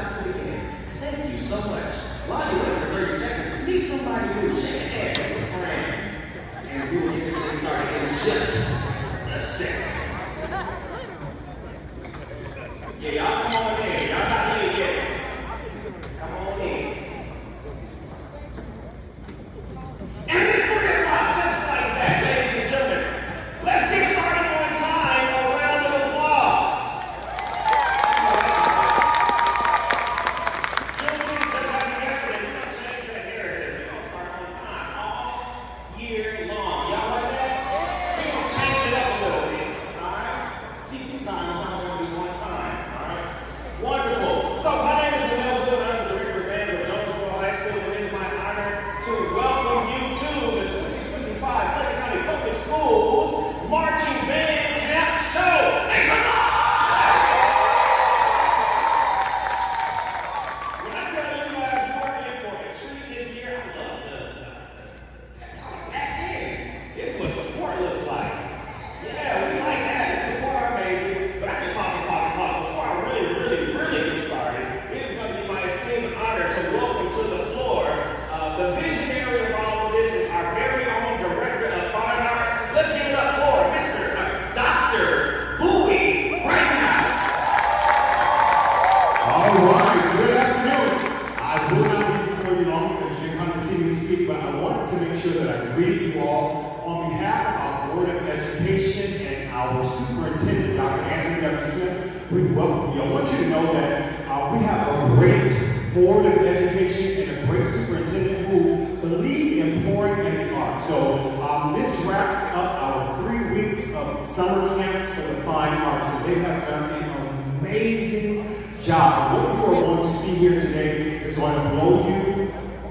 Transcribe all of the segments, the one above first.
out to the game. Thank you so much. While you wait for 30 seconds, meet somebody new. Shake a hand with a friend. And we will get this thing started in just a second. Yeah, y'all come on in. Y'all not here yet. Come on in. And this book is not just like that, ladies and gentlemen. Let's get started on time. A round of applause. Juneteenth does have an yesterday. We're going to change that narrative. We're going to start on time all year long. Y'all like that? We're going to change it up a little bit. All right? Sequel time is not going to be one time. All right? Wonderful. So my name is Lamel Good. I'm the director of bands of Jonesboro High School. It is my honor to welcome you to the 2025 Clayton County Public Schools Marching Band Camp Show. Make some noise! When I tell you guys you are in for a treat this year, I love the back in. This is what support looks like. Yeah, we like that. We support our babies. But I can talk. Before I really get started, it is going to be my esteemed honor to welcome to the floor the visionary of all of this is our very own director of fine arts. Let's give it up for Mr. Dr. Bowie right now. All right, good afternoon. I will not be before you long because you didn't come to see me speak, but I wanted to make sure that I greet you all on behalf of our Board of Education and our Superintendent, Dr. Anthony W. Smith. We welcome you. I want you to know that we have a great Board of Education and a great superintendent who believe in pouring in the arts. So this wraps up our 3 weeks of summer camps for the fine arts. And they have done an amazing job. What you are going to see here today is going to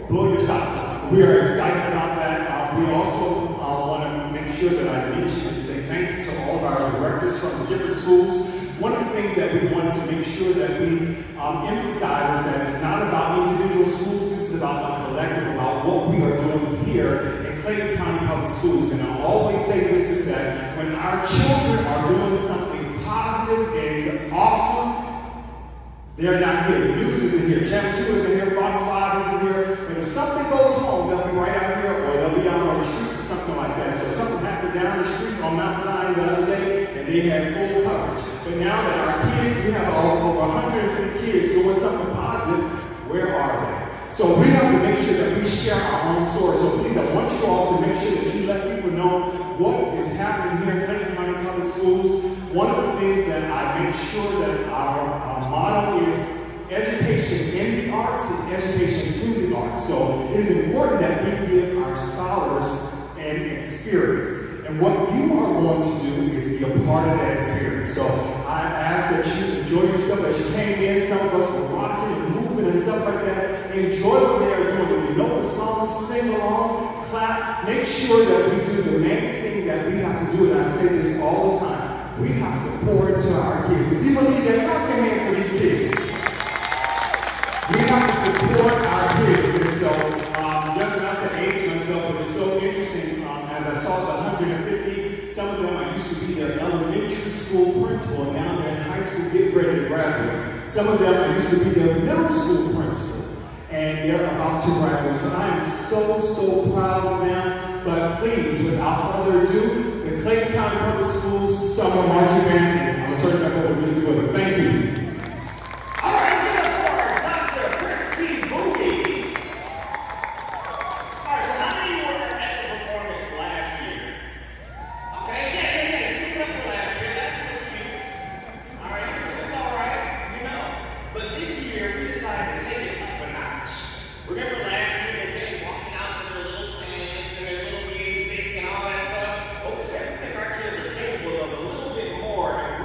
blow your socks off. We are excited about that. We also want to make sure that I mention and say thank you to all of our directors from the different schools. One of the things that we wanted to make sure that we emphasize is that it's not about individual schools, this is about the collective, about what we are doing here in Clayton County Public Schools. And I always say this is that when our children are doing something positive and awesome, they're not here. The news isn't here. Channel 2 isn't here. Fox 5 isn't here. And if something goes wrong, they'll be right out here or they'll be out on the streets or something like that. So something happened down the street on Mount Zion the other day and they had full coverage. But now that our kids, we have over 150 kids doing something positive, where are they? So we have to make sure that we share our own story. So please, I want you all to make sure that you let people know what is happening here in Clayton County Public Schools. One of the things that I make sure that our motto is education in the arts and education through the arts. So it is important that we give our scholars an experience. And what you are going to do is be a part of that experience. So I ask that you enjoy yourself as you came in. Some of us were rocking and moving and stuff like that. Enjoy what they are doing. If you know the song, sing along, clap. Make sure that we do the main thing that we have to do. And I say this all the time. We have to pour into our kids. If you believe that, clap your hands for these kids. We have to support our kids. And so, just not to age myself, but it's so interesting. As I saw the 150, some of them I used to be their elementary school principal, and now they're in high school getting ready to graduate. Some of them I used to be their middle school principal, and they're about to graduate. So I am so proud of them. But please, without further ado, the Clayton County Public Schools Summer Marching Band, and I'm going to turn it back over to Mr. Willard. Thank you. All right, let's give it for Dr. Prince T. Bowie. All right, so how many were at the performance last year? Okay, yeah. Give it up for last year. That's what's cute. All right, it's all right, you know. But this year, we decided to take it up a notch. Remember last year, they came walking out with their little stands and their little music and all that stuff? Well, we said we think our kids are capable of a little bit more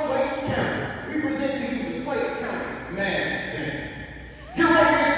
Clayton County. We present to you the Clayton County Mass Band. Get ready to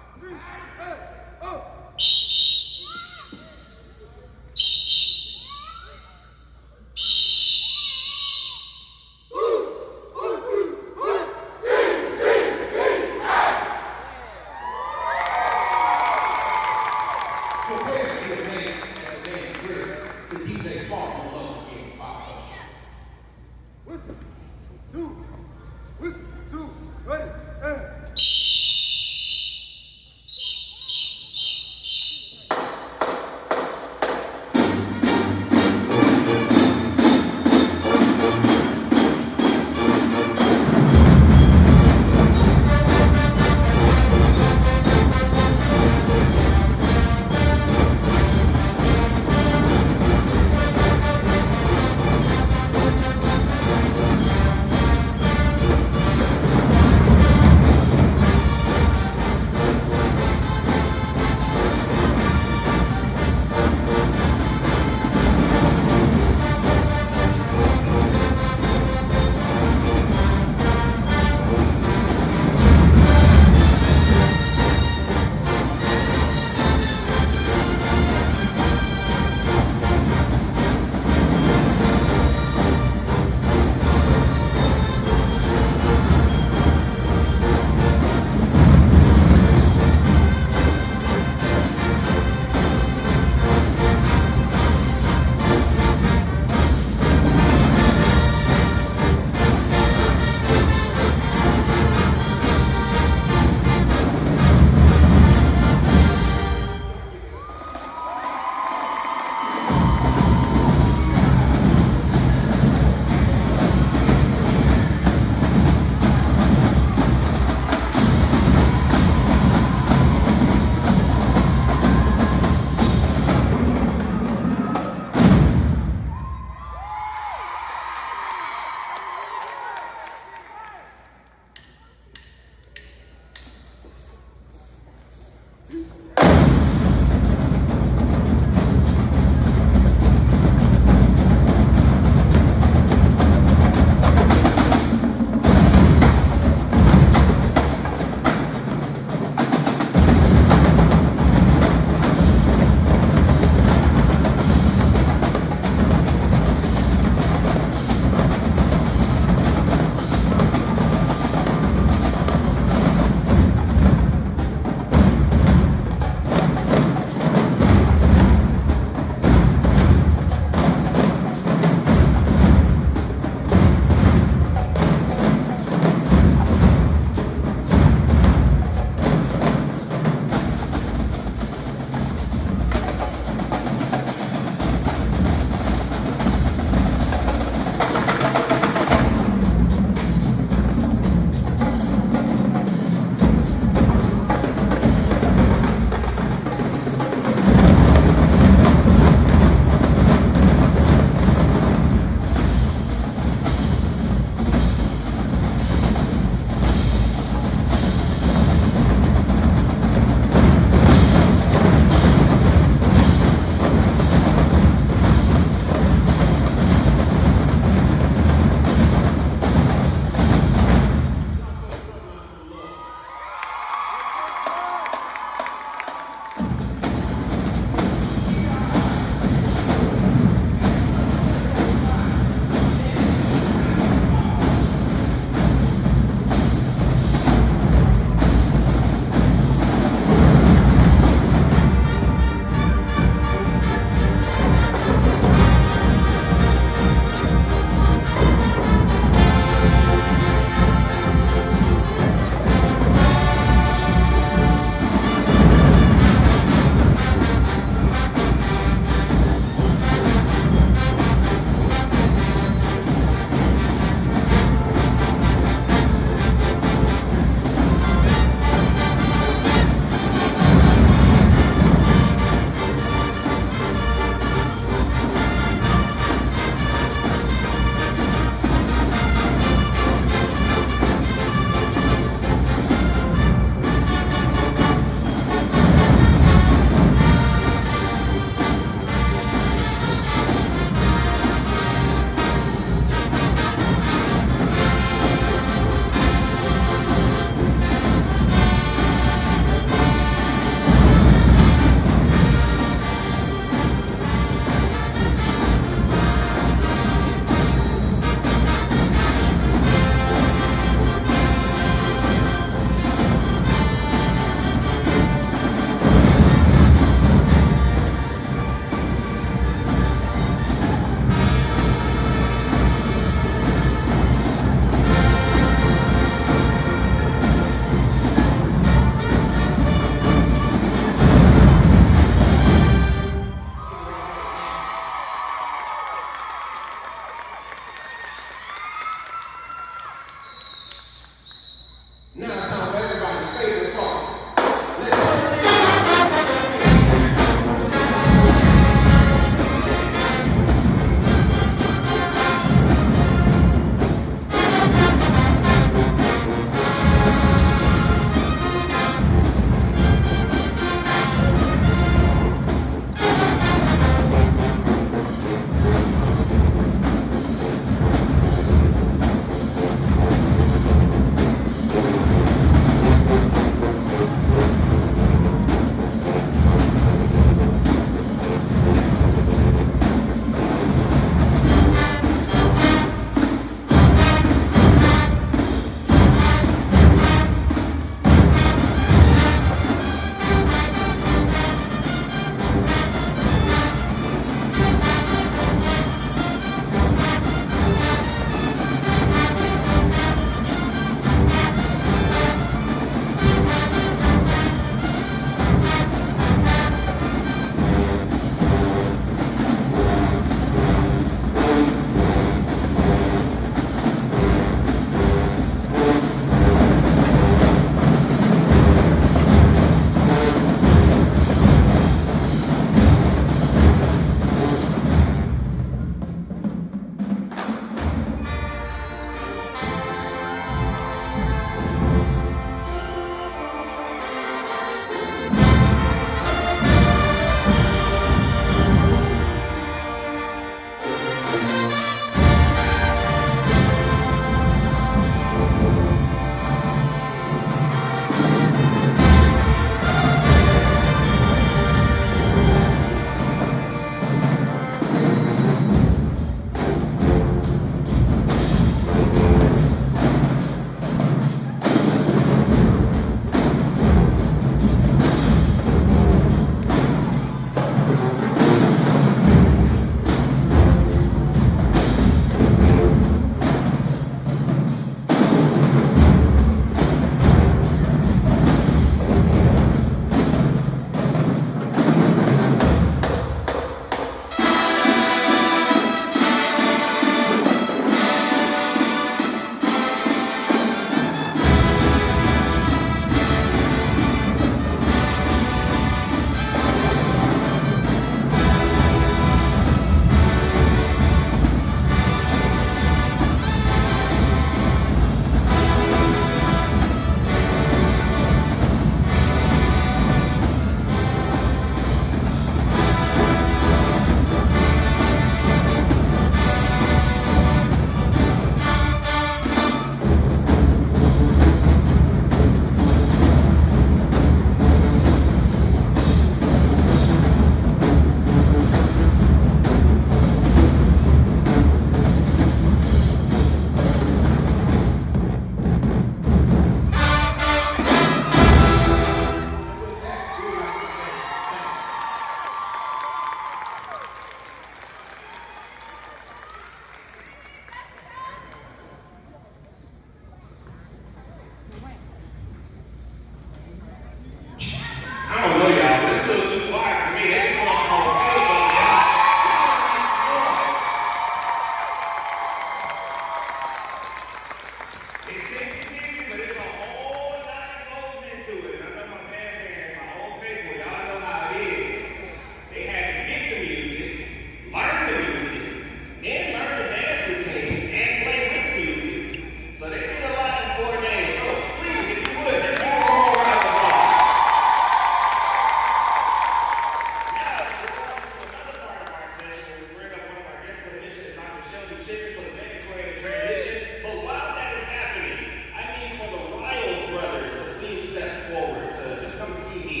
Shelby Chicken so that they can go ahead and transition. But while that is happening, I need for the Riles brothers to please step forward to just come see me.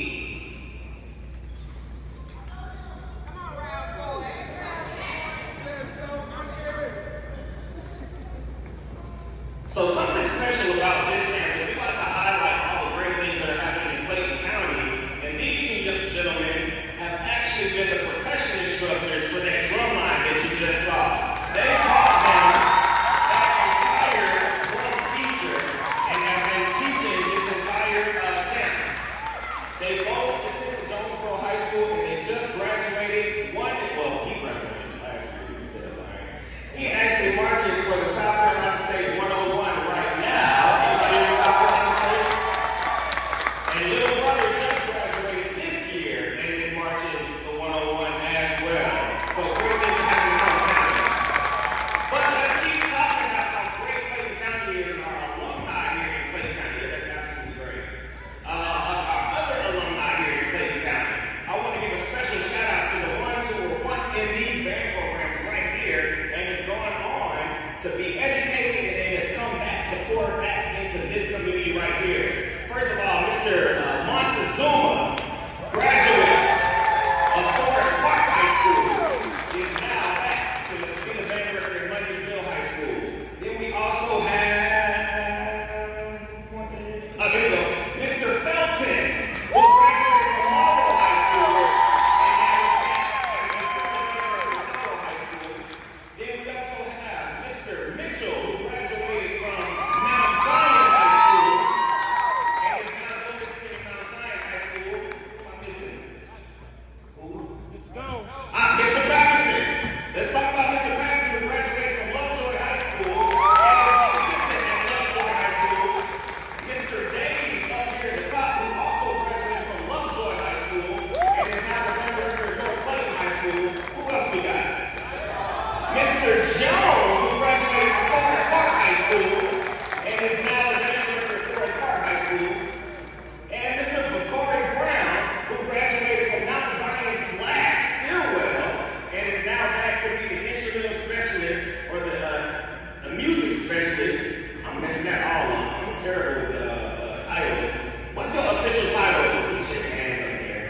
So something special about this campus, we like to highlight all the great things that are happening in Clayton County. And these two young gentlemen have actually been the percussion instructors for that drum line that you just saw. They taught them that entire drum feature and have been teaching this entire campus. They both attended Jonesboro High School and they just graduated. He graduated last year, you can tell, right? He actually marches for the South Carolina State 101 right now. Anybody in South Carolina State? And little brother just graduated this year and is marching the 101 as well. So great things happening in Clayton County. But let's keep talking about how great Clayton County is and our alumni here in Clayton County. Yeah, that's absolutely great. Our other alumni here in Clayton County. I want to give a special shout out to the ones who were once in these band programs right here and have gone on to be educated and they have come back to pour back into this community right here. First of all, Mr. Montezuma, graduate of Forest Park High School, is now back to be the band director at Mundiesville High School. Then we also have, there we go, Mr. Felton, who graduated from Marlboro High School and now is back as an assistant director at Marlboro High School. Then we also have Mr. Mitchell, who graduated from Mount Zion High School and is now overseeing Mount Zion High School. Who am I missing? Who? Mr. Patterson. Let's talk about Mr. Patterson, who graduated from Lovejoy High School and is an assistant at Lovejoy High School. Mr. Davies up here at the top, who also graduated from Lovejoy High School and is now the band director at North Clayton High School. Who else we got? Mr. Jones, who graduated from Forest Park High School and is now the band director at Forest Park High School. And Mr. McCory Brown, who graduated from Mount Zion/Stillwell and is now back to be the instrumental specialist or the music specialist. I'm messing that all up. I'm terrible with titles. What's your official title? Please shake your hands up there.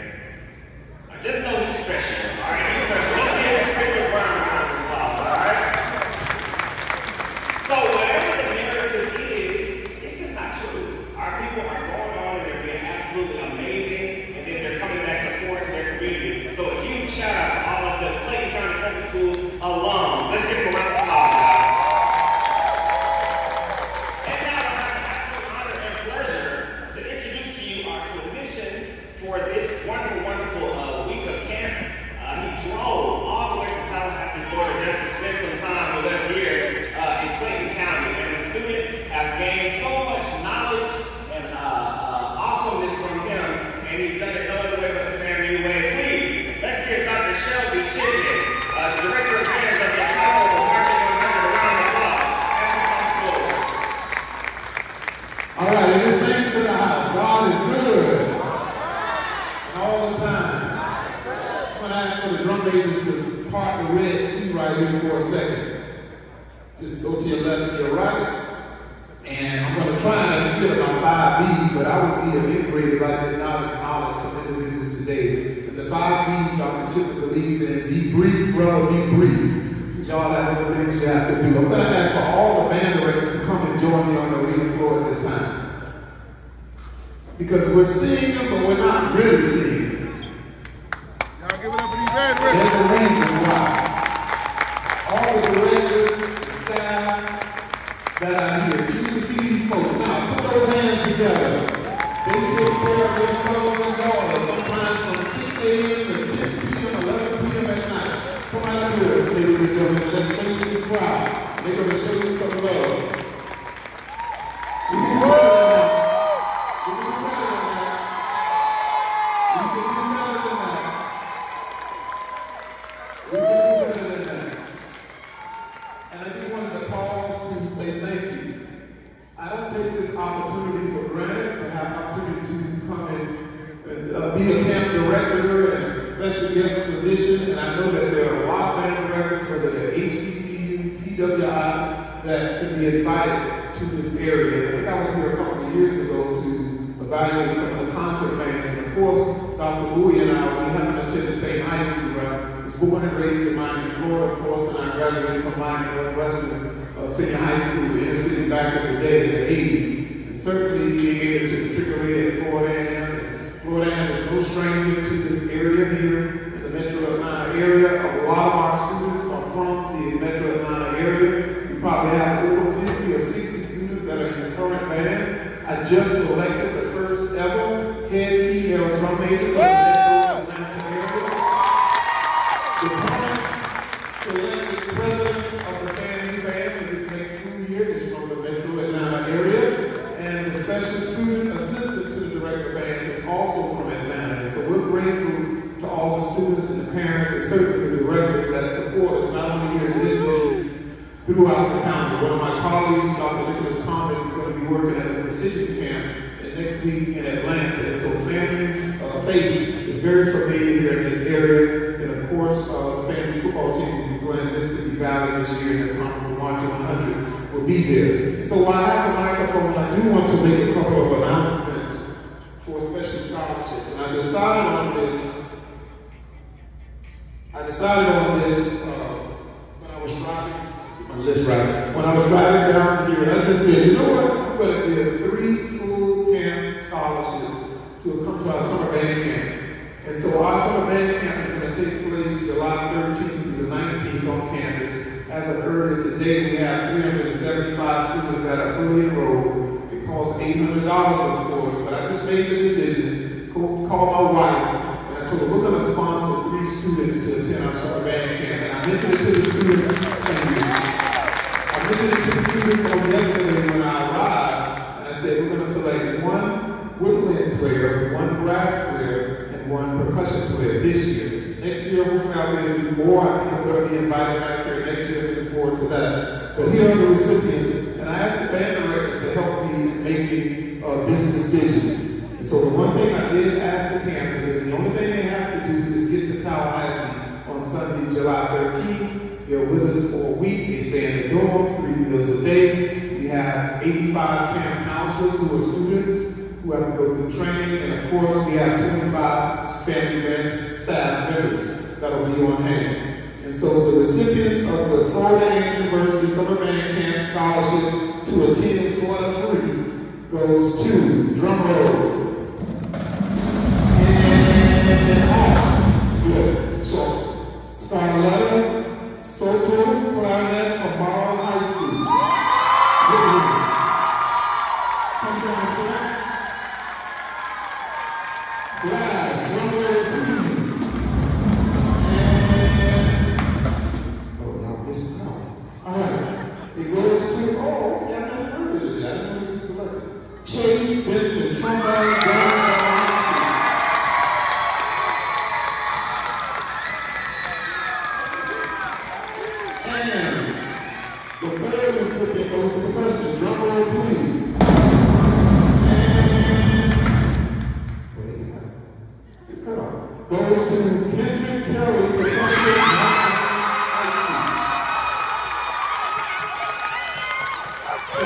I just know he's special. All right, he's special. Let's give Mr. Brown a round of applause. All right. So whatever the narrative is, it's just not true. Our people are going on and they're being absolutely amazing, and then they're coming back to pour into their community. So a huge shout out to all of the Clayton County Public Schools alums. Let's give them a round of applause, guys. And now I have the absolute honor and pleasure to introduce to you our clinician for this wonderful, wonderful week of camp. He drove all the way from Tallahassee, Florida, just to spend some time with us here in Clayton County. And the students have gained so much knowledge and awesomeness from him, and he's done it no other way but the family way. Please, let's give Dr. Shelby Chicken, Director of Affairs of the ClayCo, marching on a round of applause. As he comes forward. All right, and this saints in the house. God is good. And all the time. I'm going to ask for the drum majors to part the Red Sea right here for a second. Just go to your left and your right. And I'm going to try not to get my 5 B's, but I would be integrated right there now to acknowledge some individuals today. And the 5 B's, Dr. Chipper believes in: be brief, brother, be brief. Because y'all have other things you have to do. I'm going to ask for all the band directors to come and join me on the arena floor at this time. Because we're seeing them, but we're not really seeing them. Y'all give it up for these band directors. There's a reason why. All the directors, the staff that are here, you can see these folks. Now, put those hands together. They take care of their sons and daughters, sometimes from 6 a.m. to 10 p.m., 11 p.m. at night. Come out here, ladies and gentlemen, let's face this crowd. They're going to show you some love. We can do better than that. We can do better than that. We can do better than that. We can do better than that. And I just wanted to pause to say thank you. I don't take this opportunity for granted to have opportunity to come and be a camp director and special guest clinician. And I know that there are a lot of band directors, whether they're HBCU, PWI that can be invited to this area. I think I was here a couple of years ago to evaluate some of the concert bands. And of course, Dr. Bowie and I, we haven't attended the same high school, right? I was born and raised in Miami, Florida, of course, and I graduated from Miami Northwestern Senior High School, inner city back in the day, in the 80s. And certainly being able to matriculate at Florida A&M. Florida A&M is no stranger to this area here in the Metro Atlanta area. A lot of our students are from the Metro Atlanta area. We probably have over 50 or 60 students that are in the current band. I just selected the first ever head female drum major from the Metro Atlanta area. The current selected president of the family band for this next school year is from the Metro Atlanta area. And the special student assistant to the director of bands is also from Atlanta. And so we're grateful to all the students and the parents and certainly the directors that support us, not only here in this district, throughout the county. One of my colleagues, Dr. Nicholas Thomas, is going to be working at the precision camp next week in Atlanta. And so families' face is very familiar here in this area. And of course, the family football team will be going to Mississippi Valley this year, and the Commonwealth March of 100 will be there. And so while I have the microphone, I do want to make a couple of announcements for special scholarships. And I decided on this when I was driving. My list right. When I was driving down here, I just said, you know what? I'm going to give 3 full camp scholarships to come to our summer band camp. And so our summer band camp is going to take place July 13th through the 19th on campus. As of earlier today, we have 375 students that are fully enrolled. It costs $800, of course, but I just made the decision, call my wife, and I told her we're going to sponsor 3 students to attend our summer band camp. And I mentioned it to the students. Thank you. I mentioned it to the students on yesterday when I arrived, and I said we're going to select 1 woodwind player, 1 brass player, and 1 percussion player this year. Next year, hopefully I'll be able to do more. I think I'm going to be invited back here next year. Looking forward to that. But here are the recipients, and I asked the band directors to help me in making this decision. And so the one thing I did ask the campus is the only thing they have to do is get to Tallahassee on Sunday, July 13th. They're with us for a week. They stay in the dorms, 3 meals a day. We have 85 camp counselors who are students who have to go through training. And of course, we have 25 family band staff members that will be on hand. And so the recipients of the Florida A&M University Summer Band Camp Scholarship to attend Florida Free goes to drum roll. And off. Good. So, Scarletta Soto, clarinet from Morrow High School. Come down, sir. Glass, drum roll, please. And, oh, now this is coming. All right. It goes to, oh, okay, I never heard of that. I didn't know you selected. Chase Benson, trombone, drum, the third recipient goes to the question. Drum roll, please. And cut off. Goes to Kendrick Kelly, percussionist.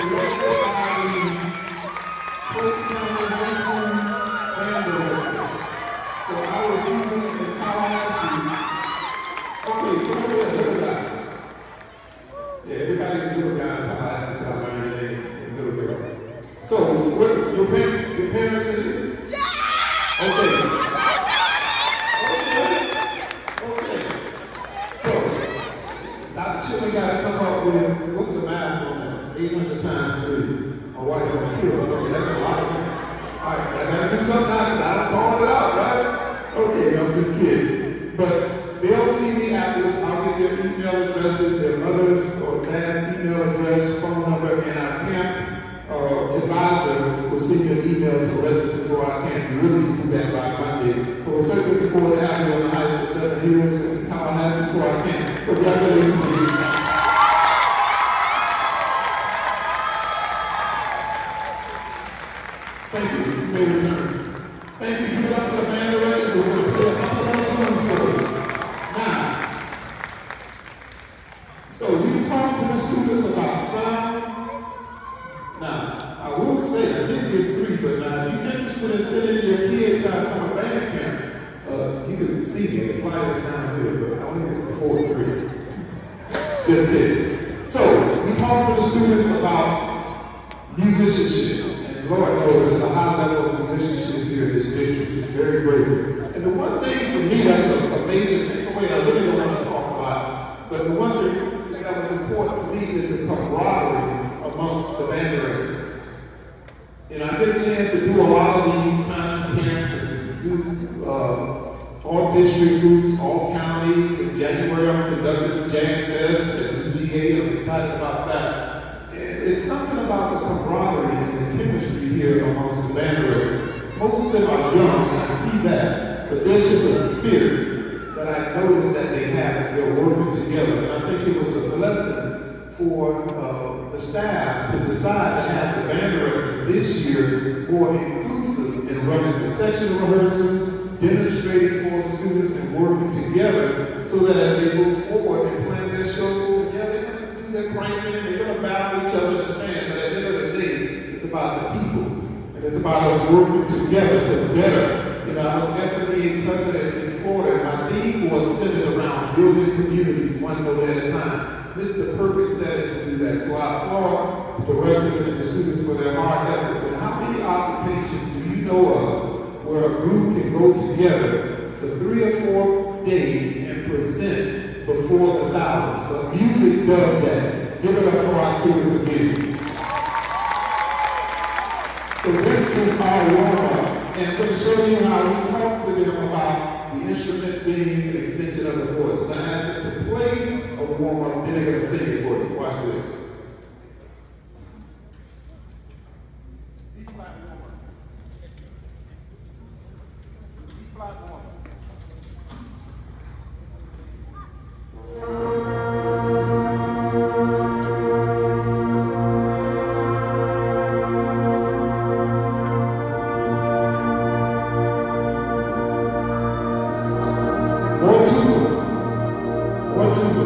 Selected by the Clayton County band directors. So I was even in Tallahassee. Okay, come over here, look at that. Yeah, everybody's little guy in Tallahassee, Alabama, and little girl. So, what, your parents are here? Yeah! Okay. So, Dr. Chili got to come up with, what's the math on that? 800 times 3. My wife going to kill her. Okay, that's a lot of money. All right, I got to do something out of it. I'm calling it out, right? Okay, I'm just kidding. But they'll see me afterwards. I'll get their email addresses, their mother's or dad's email address, phone number, and our camp advisor will send you an email to register for our camp. You really do that by Monday. But we're certainly looking forward to having you on the Heights for 7 Hills and Tallahassee for our camp. Congratulations to you. Thank you. You may return. Thank you. Give it up to the band directors. We're going to play a couple more tunes for you. Now, so we talk to the students about sound. Now, I will say, I did give 3, but now if you're interested in sending your kid to our summer band camp, you can see me. The flyers down here, but I only did before 3. Just did. So, we talk to the students about musicianship. And Lord knows there's a high level of musicianship here in this district, which is very grateful. And the one thing for me that's a major takeaway I really don't want to talk about, but the one thing that was important for me is the camaraderie amongst the band directors. And I get a chance to do a lot of these kinds of camps and do all district groups, all county. In January, I'm conducting Jam Fest and UGA. I'm excited about that. And it's something about the camaraderie and the chemistry here amongst the band directors. Most of them are young, and I see that. But there's just a spirit that I noticed that they have as they're working together. And I think it was a blessing for the staff to decide to have the band directors this year more inclusive in running the section rehearsals, demonstrating for the students and working together so that as they move forward and plan their show, yeah, they're going to do their cranking, they're going to battle each other in the stand, but at the end of the day, it's about the people. And it's about us working together to better. You know, I was FFA president in Florida, and my theme was centered around building communities one note at a time. This is the perfect setting to do that. So I applaud the directors and the students for their hard efforts. And how many occupations do you know of where a group can go together for 3 or 4 days and present before the thousands? But music does that. Give it up for our students again. So this is our warm-up. And I'm going to show you how we talk to them about the instrument being an extension of the voice. I'm going to ask them to play a warm-up, then they're going to sing it for you. Watch this. B-flat warm-up. B-flat warm-up. More tuba.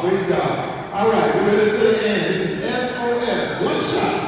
Great job. All right, we're ready to say and. This is SOS. One shot.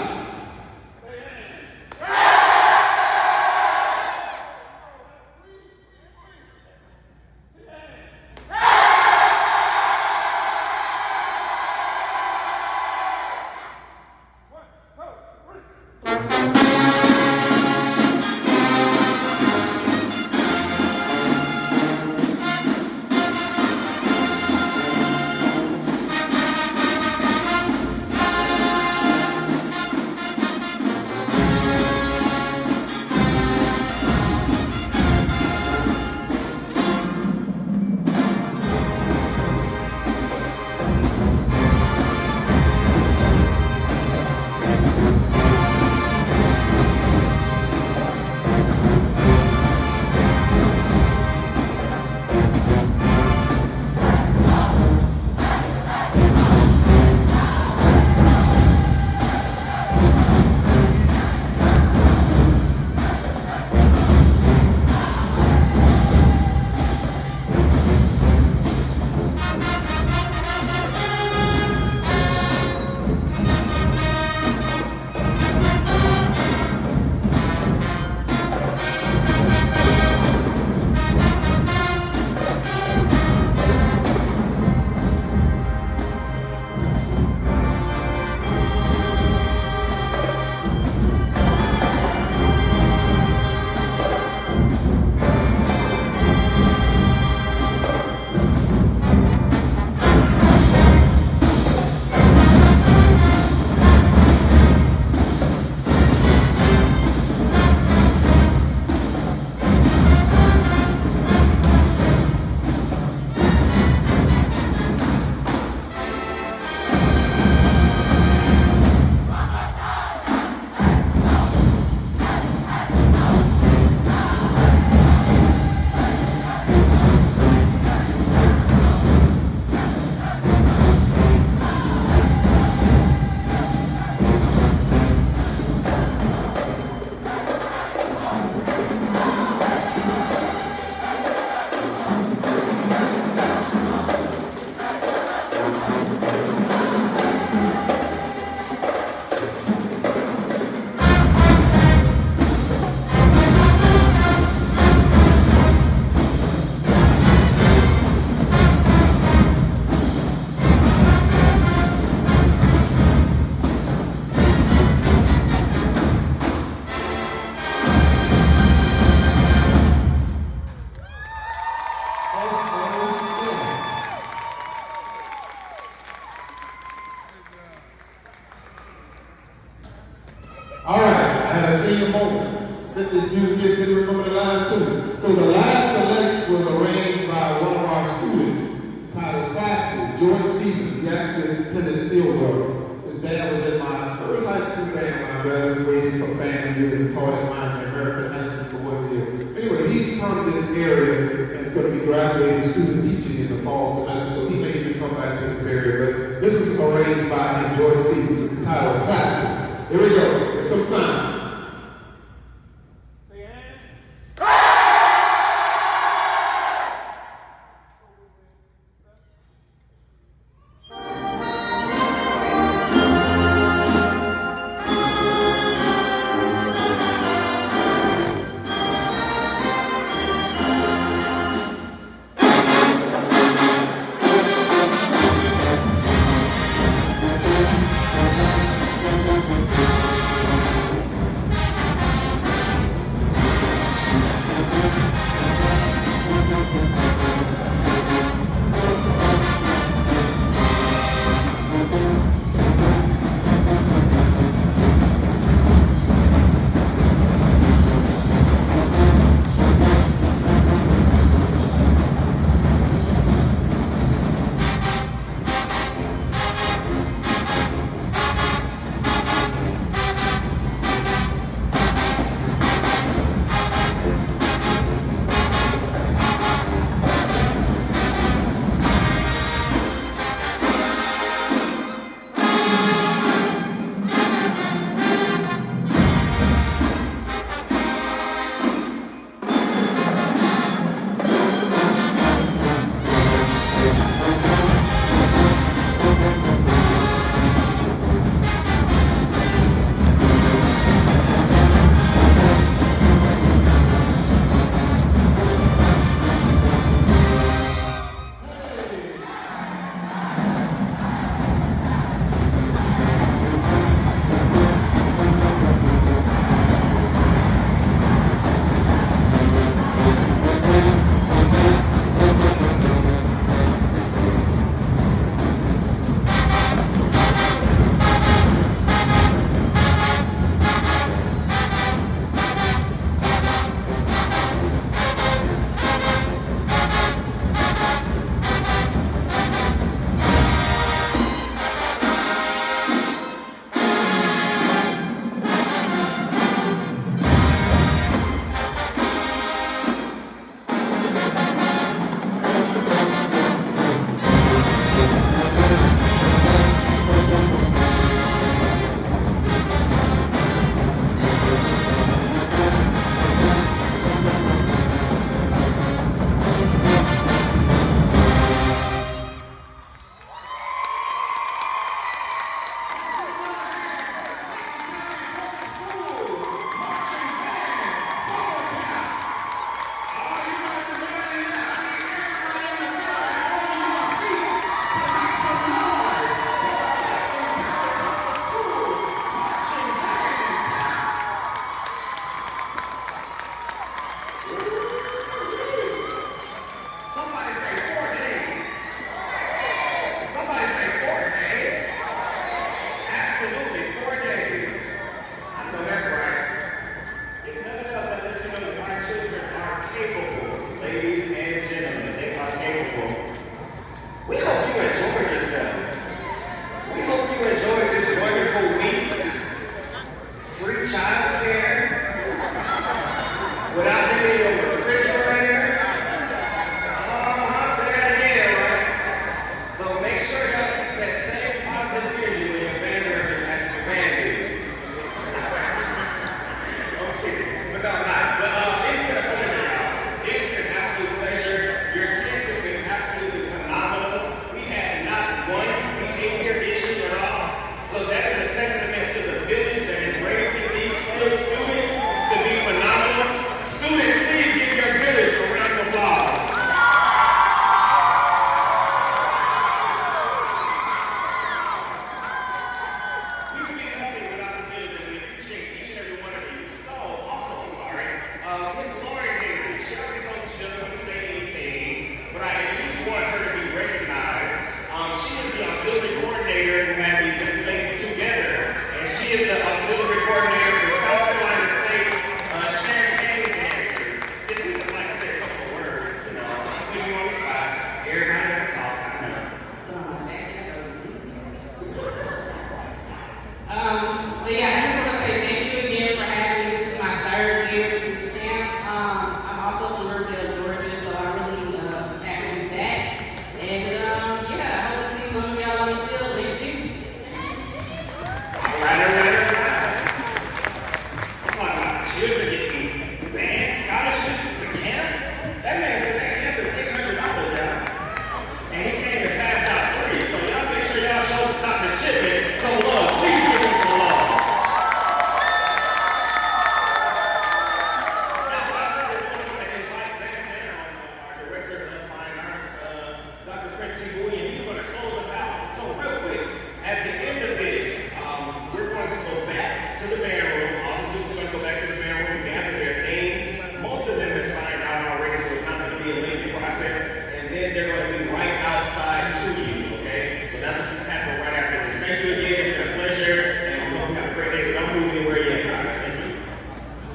All right, I had a senior moment. Since this music didn't remember the last two. So the last selection was arranged by one of our students, titled Classical, George Stevens. He actually attended Stillwater. His band was in my first high school band when I graduated from family year and taught at my American high school for 1 year. Anyway, he's from this area and is going to be graduating student teaching in the fall semester, so he may even come back to this area. But this was arranged by him, George Stevens, with the title Classical. Here we go. Get some sound.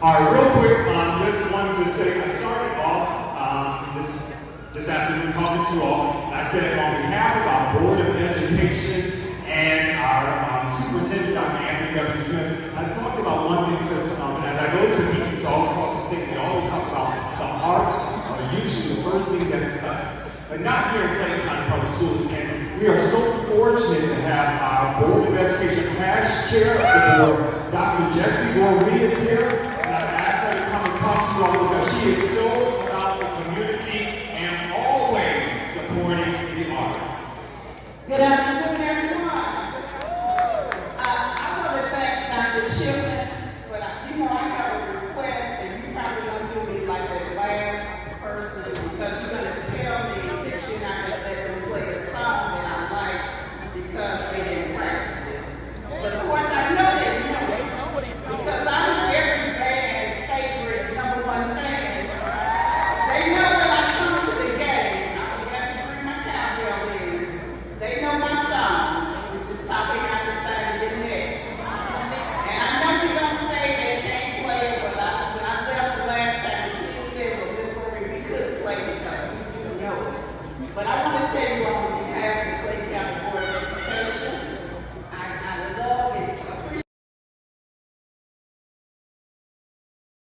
All right, real quick, just wanted to say, I started off this afternoon talking to you all, and I said on behalf of our Board of Education and our Superintendent, Dr. Anthony W. Smith, I talked about one thing, as I go to meetings all across the state, they always talk about the arts are usually the first thing that's cut. But not here in Clayton County Public Schools, and we are so fortunate to have our Board of Education past chair of the board, Dr. Jessie Goree is here. Talk to you all because she is so about the community and always supporting the arts. Good afternoon.